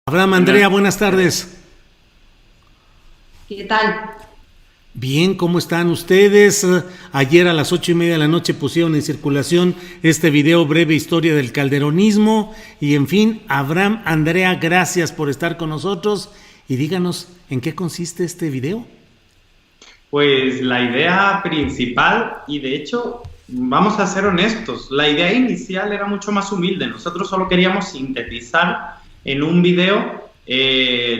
Abraham, Andrea, buenas tardes. ¿Qué tal? Bien, ¿cómo están ustedes? Ayer a las 8:30 de la noche pusieron en circulación este video breve historia del calderonismo y en fin, Abraham, Andrea, gracias por estar con nosotros y díganos en qué consiste este video. Pues la idea principal, y de hecho, vamos a ser honestos, la idea inicial era mucho más humilde. Nosotros solo queríamos sintetizar en un video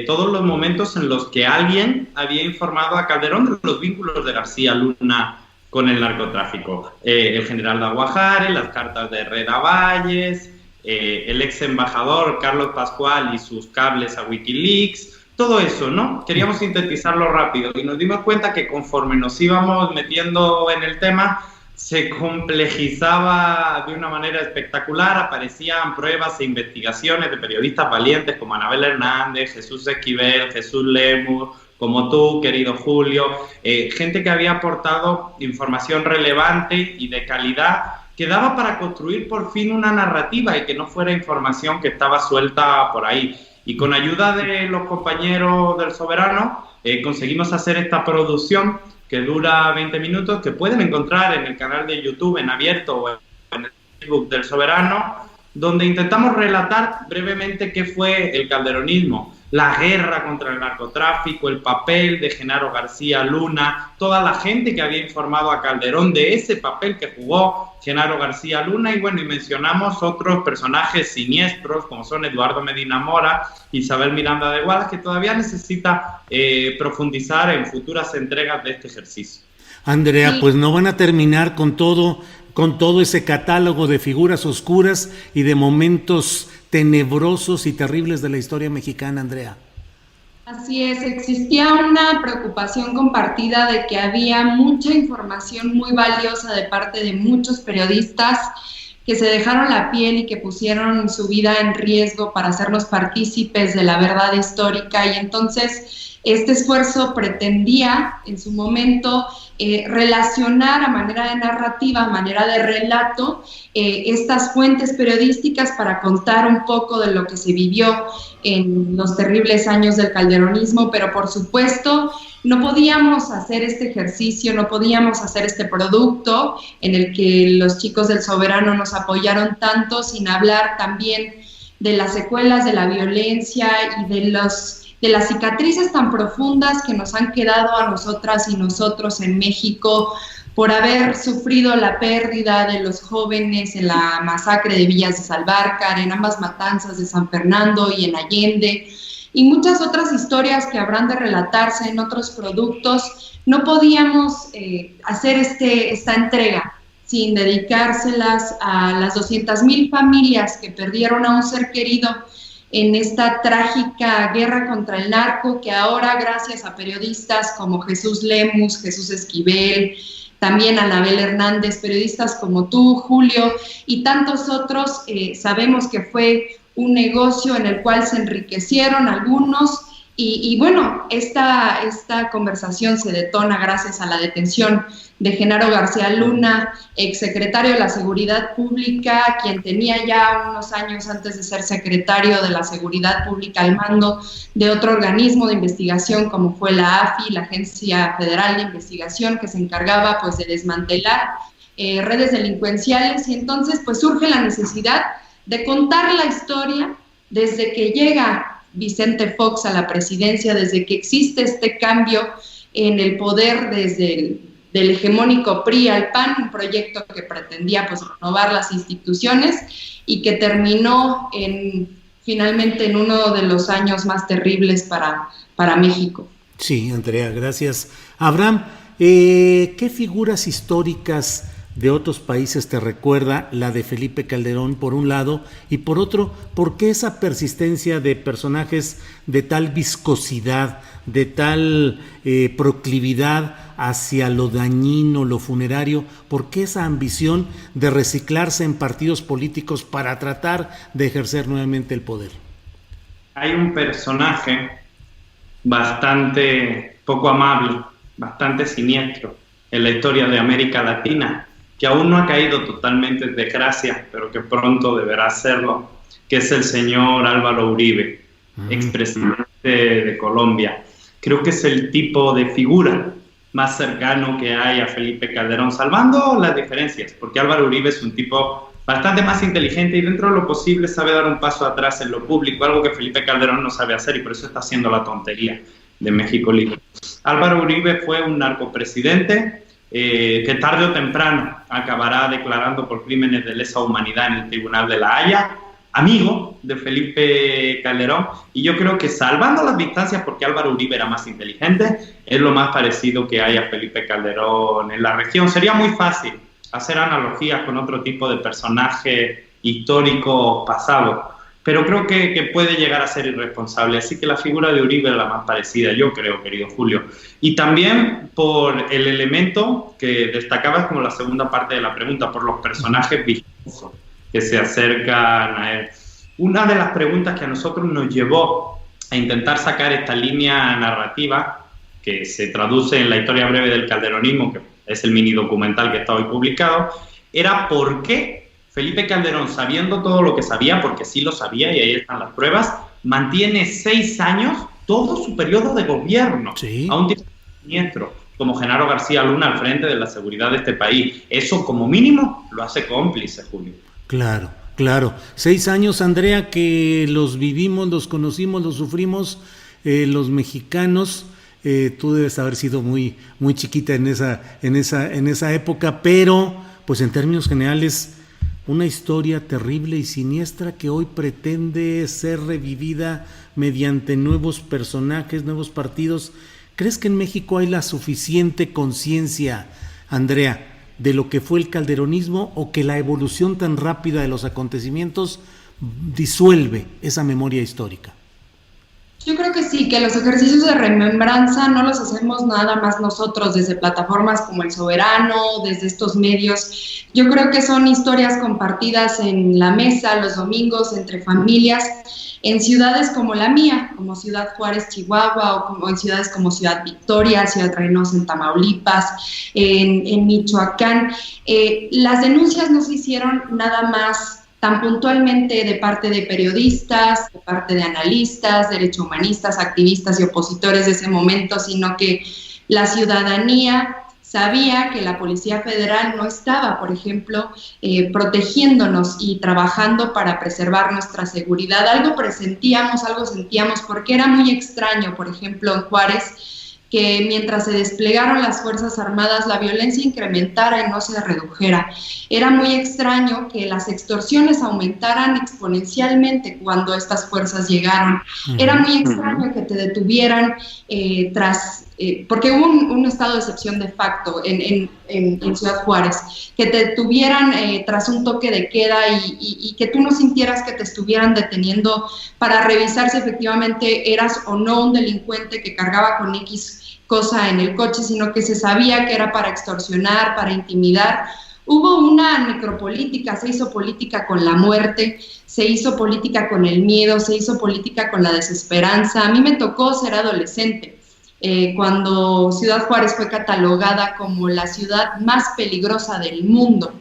todos los momentos en los que alguien había informado a Calderón de los vínculos de García Luna con el narcotráfico. El general de Aguajare, las cartas de Herrera Valles, el ex embajador Carlos Pascual y sus cables a Wikileaks, todo eso, ¿no? Queríamos sintetizarlo rápido y nos dimos cuenta que conforme nos íbamos metiendo en el tema, se complejizaba de una manera espectacular, aparecían pruebas e investigaciones de periodistas valientes como Anabel Hernández, Jesús Esquivel, Jesús Lemus, como tú, querido Julio, gente que había aportado información relevante y de calidad que daba para construir por fin una narrativa y que no fuera información que estaba suelta por ahí. Y con ayuda de los compañeros del Soberano conseguimos hacer esta producción que dura 20 minutos, que pueden encontrar en el canal de YouTube en abierto o en el Facebook del Soberano, donde intentamos relatar brevemente qué fue el calderonismo, la guerra contra el narcotráfico, el papel de Genaro García Luna, toda la gente que había informado a Calderón de ese papel que jugó Genaro García Luna, y bueno, y mencionamos otros personajes siniestros como son Eduardo Medina Mora, Isabel Miranda de Guadas, que todavía necesita profundizar en futuras entregas de este ejercicio. Andrea, pues no van a terminar con todo ese catálogo de figuras oscuras y de momentos tenebrosos y terribles de la historia mexicana, Andrea. Así es, existía una preocupación compartida de que había mucha información muy valiosa de parte de muchos periodistas que se dejaron la piel y que pusieron su vida en riesgo para hacernos partícipes de la verdad histórica, y entonces este esfuerzo pretendía en su momento relacionar a manera de narrativa, a manera de relato, estas fuentes periodísticas para contar un poco de lo que se vivió en los terribles años del calderonismo, pero por supuesto no podíamos hacer este ejercicio, no podíamos hacer este producto en el que los chicos del Soberano nos apoyaron tanto sin hablar también de las secuelas de la violencia y de las cicatrices tan profundas que nos han quedado a nosotras y nosotros en México por haber sufrido la pérdida de los jóvenes en la masacre de Villas de Salvarcar, en ambas matanzas de San Fernando y en Allende, y muchas otras historias que habrán de relatarse en otros productos. No podíamos hacer esta entrega sin dedicárselas a las 200,000 familias que perdieron a un ser querido en esta trágica guerra contra el narco, que ahora, gracias a periodistas como Jesús Lemus, Jesús Esquivel, también Anabel Hernández, periodistas como tú, Julio, y tantos otros, sabemos que fue un negocio en el cual se enriquecieron algunos, y bueno, esta conversación se detona gracias a la detención de Genaro García Luna, exsecretario de la Seguridad Pública, quien tenía ya unos años antes de ser secretario de la Seguridad Pública al mando de otro organismo de investigación como fue la AFI, la Agencia Federal de Investigación, que se encargaba pues de desmantelar redes delincuenciales, y entonces pues surge la necesidad de contar la historia desde que llega Vicente Fox a la presidencia, desde que existe este cambio en el poder desde del hegemónico PRI al PAN, un proyecto que pretendía pues renovar las instituciones y que terminó finalmente en uno de los años más terribles para México. Sí, Andrea, gracias. Abraham, ¿qué figuras históricas de otros países te recuerda la de Felipe Calderón, por un lado, y por otro, por qué esa persistencia de personajes de tal viscosidad, de tal proclividad hacia lo dañino, lo funerario? ¿Por qué esa ambición de reciclarse en partidos políticos para tratar de ejercer nuevamente el poder? Hay un personaje bastante poco amable, bastante siniestro en la historia de América Latina, que aún no ha caído totalmente en desgracia, pero que pronto deberá hacerlo, que es el señor Álvaro Uribe. expresidente de Colombia. Creo que es el tipo de figura más cercano que hay a Felipe Calderón, salvando las diferencias, porque Álvaro Uribe es un tipo bastante más inteligente y dentro de lo posible sabe dar un paso atrás en lo público, algo que Felipe Calderón no sabe hacer y por eso está haciendo la tontería de México Libre. Álvaro Uribe fue un narcopresidente que tarde o temprano acabará declarando por crímenes de lesa humanidad en el Tribunal de La Haya, amigo de Felipe Calderón, y yo creo que salvando las distancias, porque Álvaro Uribe era más inteligente, es lo más parecido que hay a Felipe Calderón en la región. Sería muy fácil hacer analogías con otro tipo de personaje histórico pasado, pero creo que puede llegar a ser irresponsable, así que la figura de Uribe es la más parecida, yo creo, querido Julio. Y también por el elemento que destacabas como la segunda parte de la pregunta, por los personajes vistosos que se acercan a él. Una de las preguntas que a nosotros nos llevó a intentar sacar esta línea narrativa, que se traduce en La historia breve del calderonismo, que es el mini documental que está hoy publicado, era por qué Felipe Calderón, sabiendo todo lo que sabía, porque sí lo sabía y ahí están las pruebas, mantiene 6 años todo su periodo de gobierno, a un tipo siniestro como Genaro García Luna al frente de la seguridad de este país. Eso como mínimo lo hace cómplice, Julio. Claro, claro. 6 años, Andrea, que los vivimos, los conocimos, los sufrimos, los mexicanos. Tú debes haber sido muy chiquita en esa época, pero pues en términos generales una historia terrible y siniestra que hoy pretende ser revivida mediante nuevos personajes, nuevos partidos. ¿Crees que en México hay la suficiente conciencia, Andrea, de lo que fue el calderonismo, o que la evolución tan rápida de los acontecimientos disuelve esa memoria histórica? Yo creo que sí, que los ejercicios de remembranza no los hacemos nada más nosotros desde plataformas como El Soberano, desde estos medios. Yo creo que son historias compartidas en la mesa los domingos entre familias, en ciudades como la mía, como Ciudad Juárez, Chihuahua, o como en ciudades como Ciudad Victoria, Ciudad Reynosa en Tamaulipas, en Michoacán. Las denuncias no se hicieron nada más tan puntualmente de parte de periodistas, de parte de analistas, derechohumanistas, activistas y opositores de ese momento, sino que la ciudadanía sabía que la Policía Federal no estaba, por ejemplo, protegiéndonos y trabajando para preservar nuestra seguridad. Algo presentíamos, algo sentíamos, porque era muy extraño, por ejemplo, en Juárez, que mientras se desplegaron las Fuerzas Armadas, la violencia incrementara y no se redujera. Era muy extraño que las extorsiones aumentaran exponencialmente cuando estas fuerzas llegaron. Era muy extraño que te detuvieran porque hubo un estado de excepción de facto en Ciudad Juárez, que te detuvieran tras un toque de queda y que tú no sintieras que te estuvieran deteniendo para revisar si efectivamente eras o no un delincuente que cargaba con X cosa en el coche, sino que se sabía que era para extorsionar, para intimidar. Hubo una necropolítica, se hizo política con la muerte, se hizo política con el miedo, se hizo política con la desesperanza. A mí me tocó ser adolescente cuando Ciudad Juárez fue catalogada como la ciudad más peligrosa del mundo.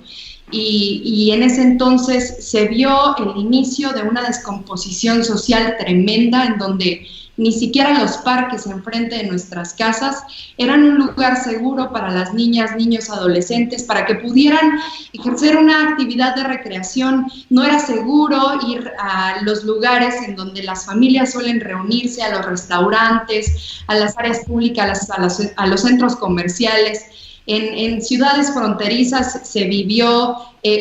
Y en ese entonces se vio el inicio de una descomposición social tremenda, en donde ni siquiera los parques enfrente de nuestras casas eran un lugar seguro para las niñas, niños, adolescentes, para que pudieran ejercer una actividad de recreación. No era seguro ir a los lugares en donde las familias suelen reunirse, a los restaurantes, a las áreas públicas, a los centros comerciales. En ciudades fronterizas se vivió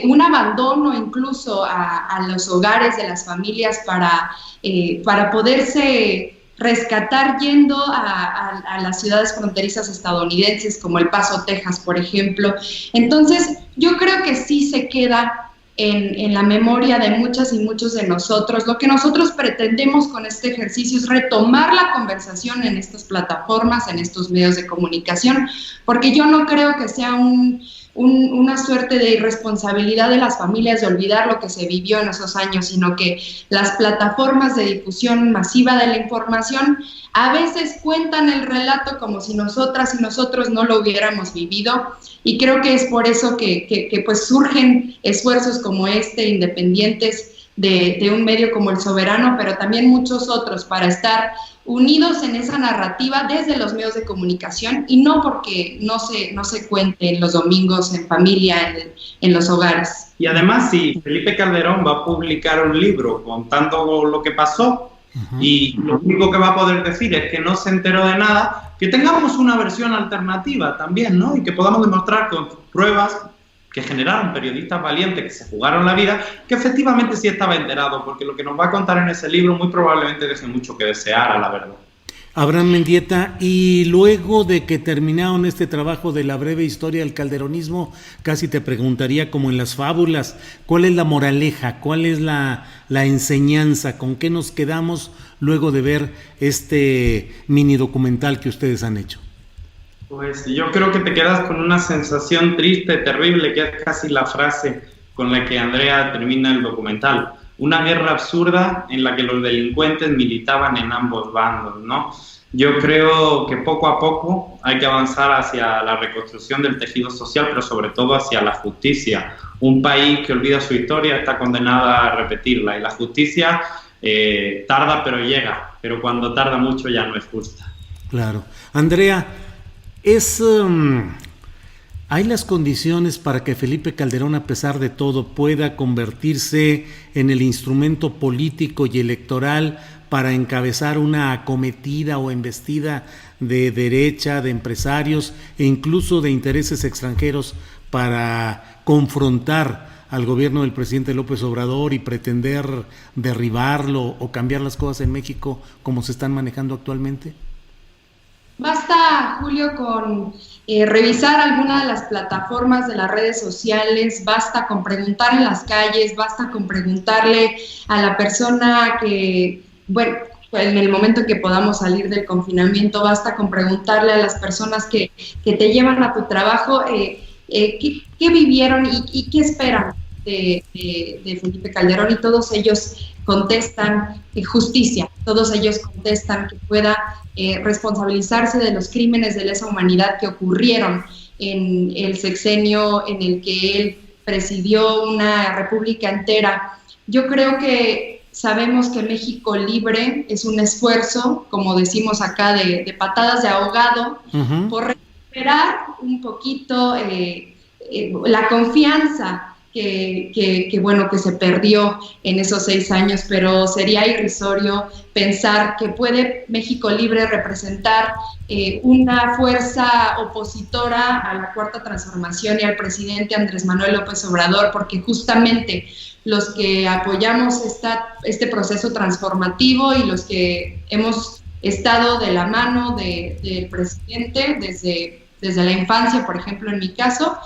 un abandono incluso a los hogares de las familias para poderse rescatar yendo a las ciudades fronterizas estadounidenses como El Paso, Texas, por ejemplo. Entonces, yo creo que sí se queda en la memoria de muchas y muchos de nosotros. Lo que nosotros pretendemos con este ejercicio es retomar la conversación en estas plataformas, en estos medios de comunicación, porque yo no creo que sea una suerte de irresponsabilidad de las familias de olvidar lo que se vivió en esos años, sino que las plataformas de difusión masiva de la información a veces cuentan el relato como si nosotras y nosotros no lo hubiéramos vivido, y creo que es por eso que pues surgen esfuerzos como este, independientes, de un medio como El Soberano, pero también muchos otros, para estar unidos en esa narrativa desde los medios de comunicación y no porque no se cuente los domingos en familia, en los hogares. Y además, si Felipe Calderón va a publicar un libro contando lo que pasó, y lo único que va a poder decir es que no se enteró de nada, que tengamos una versión alternativa también, ¿no? Y que podamos demostrar con pruebas que generaron periodistas valientes que se jugaron la vida, que efectivamente sí estaba enterado, porque lo que nos va a contar en ese libro muy probablemente deje mucho que desear, a la verdad. Abraham Mendieta, y luego de que terminaron este trabajo de la breve historia del calderonismo, casi te preguntaría, como en las fábulas, ¿cuál es la moraleja? ¿Cuál es la enseñanza? ¿Con qué nos quedamos luego de ver este mini documental que ustedes han hecho? Pues yo creo que te quedas con una sensación triste, terrible, que es casi la frase con la que Andrea termina el documental. Una guerra absurda en la que los delincuentes militaban en ambos bandos, ¿no? Yo creo que poco a poco hay que avanzar hacia la reconstrucción del tejido social, pero sobre todo hacia la justicia. Un país que olvida su historia está condenado a repetirla, y la justicia tarda pero llega, pero cuando tarda mucho ya no es justa. Claro. Andrea, ¿hay las condiciones para que Felipe Calderón, a pesar de todo, pueda convertirse en el instrumento político y electoral para encabezar una acometida o embestida de derecha, de empresarios e incluso de intereses extranjeros para confrontar al gobierno del presidente López Obrador y pretender derribarlo o cambiar las cosas en México como se están manejando actualmente? Basta, Julio, con revisar alguna de las plataformas de las redes sociales, basta con preguntar en las calles, basta con preguntarle a la persona que, bueno, en el momento en que podamos salir del confinamiento, basta con preguntarle a las personas que te llevan a tu trabajo qué vivieron y qué esperan de Felipe Calderón, y todos ellos contestan justicia, todos ellos contestan que pueda responsabilizarse de los crímenes de lesa humanidad que ocurrieron en el sexenio en el que él presidió una república entera. Yo creo que sabemos que México libre es un esfuerzo, como decimos acá, de patadas de ahogado, por recuperar un poquito la confianza que se perdió en esos 6 años, pero sería irrisorio pensar que puede México Libre representar una fuerza opositora a la Cuarta Transformación y al presidente Andrés Manuel López Obrador, porque justamente los que apoyamos este proceso transformativo y los que hemos estado de la mano del presidente desde la infancia, por ejemplo, en mi caso,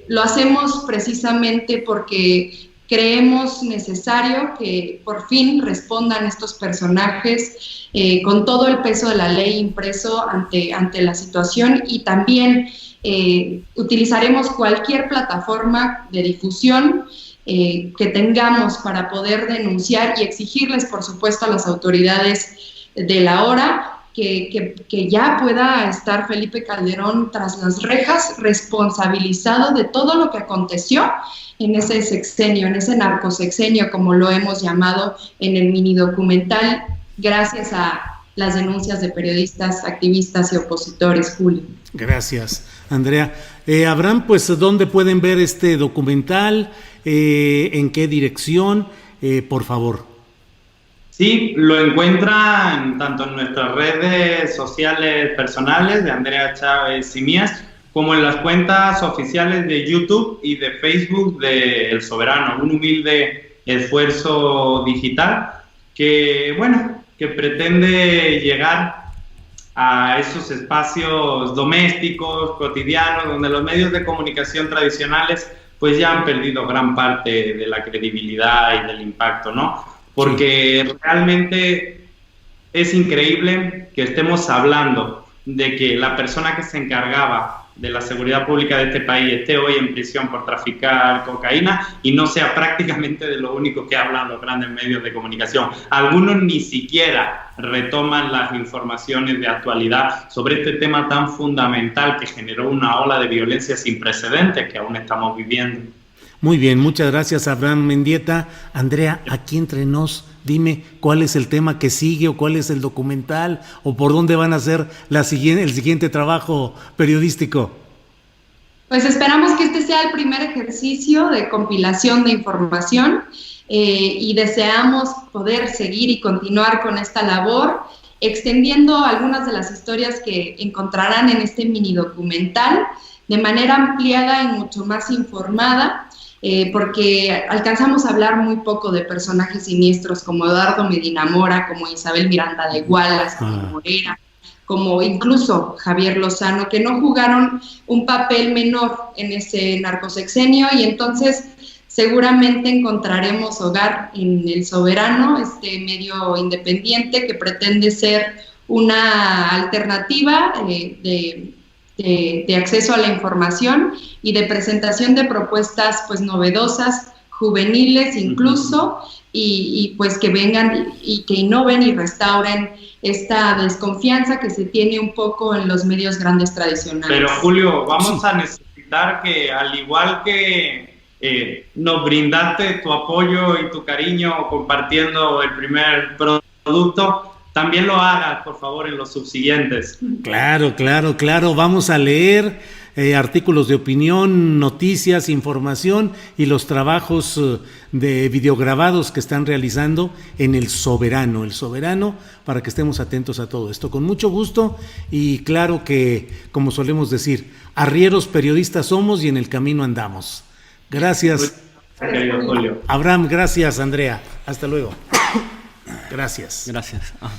lo hacemos precisamente porque creemos necesario que por fin respondan estos personajes con todo el peso de la ley impreso ante la situación, y también utilizaremos cualquier plataforma de difusión que tengamos para poder denunciar y exigirles, por supuesto, a las autoridades de la hora que ya pueda estar Felipe Calderón tras las rejas, responsabilizado de todo lo que aconteció en ese sexenio, en ese narcosexenio, como lo hemos llamado en el mini documental, gracias a las denuncias de periodistas, activistas y opositores, Julio. Gracias, Andrea. Abraham, pues, ¿dónde pueden ver este documental? ¿En qué dirección? Por favor. Sí, lo encuentran tanto en nuestras redes sociales personales de Andrea Chávez y mías, como en las cuentas oficiales de YouTube y de Facebook de El Soberano, un humilde esfuerzo digital que pretende llegar a esos espacios domésticos, cotidianos, donde los medios de comunicación tradicionales pues ya han perdido gran parte de la credibilidad y del impacto, ¿no? Porque realmente es increíble que estemos hablando de que la persona que se encargaba de la seguridad pública de este país esté hoy en prisión por traficar cocaína y no sea prácticamente de lo único que hablan los grandes medios de comunicación. Algunos ni siquiera retoman las informaciones de actualidad sobre este tema tan fundamental que generó una ola de violencia sin precedentes que aún estamos viviendo. Muy bien, muchas gracias, Abraham Mendieta. Andrea, aquí entre nos, dime cuál es el tema que sigue o cuál es el documental o por dónde van a hacer el siguiente trabajo periodístico. Pues esperamos que este sea el primer ejercicio de compilación de información y deseamos poder seguir y continuar con esta labor, extendiendo algunas de las historias que encontrarán en este mini documental de manera ampliada y mucho más informada, porque alcanzamos a hablar muy poco de personajes siniestros como Eduardo Medina Mora, como Isabel Miranda de Iguala, Sabino Morera, como incluso Javier Lozano, que no jugaron un papel menor en ese narcosexenio, y entonces seguramente encontraremos hogar en El Soberano, este medio independiente que pretende ser una alternativa de acceso a la información y de presentación de propuestas pues novedosas, juveniles incluso, y pues que vengan y que innoven y restauren esta desconfianza que se tiene un poco en los medios grandes tradicionales. Pero Julio, vamos a necesitar que, al igual que nos brindaste tu apoyo y tu cariño compartiendo el primer producto, también lo hagas, por favor, en los subsiguientes. Claro, vamos a leer artículos de opinión, noticias, información y los trabajos de videograbados que están realizando en El Soberano, para que estemos atentos a todo esto. Con mucho gusto, y claro que, como solemos decir, arrieros periodistas somos y en el camino andamos. Gracias. Querido Julio. Abraham, gracias, Andrea. Hasta luego. Gracias. Gracias. Ajá.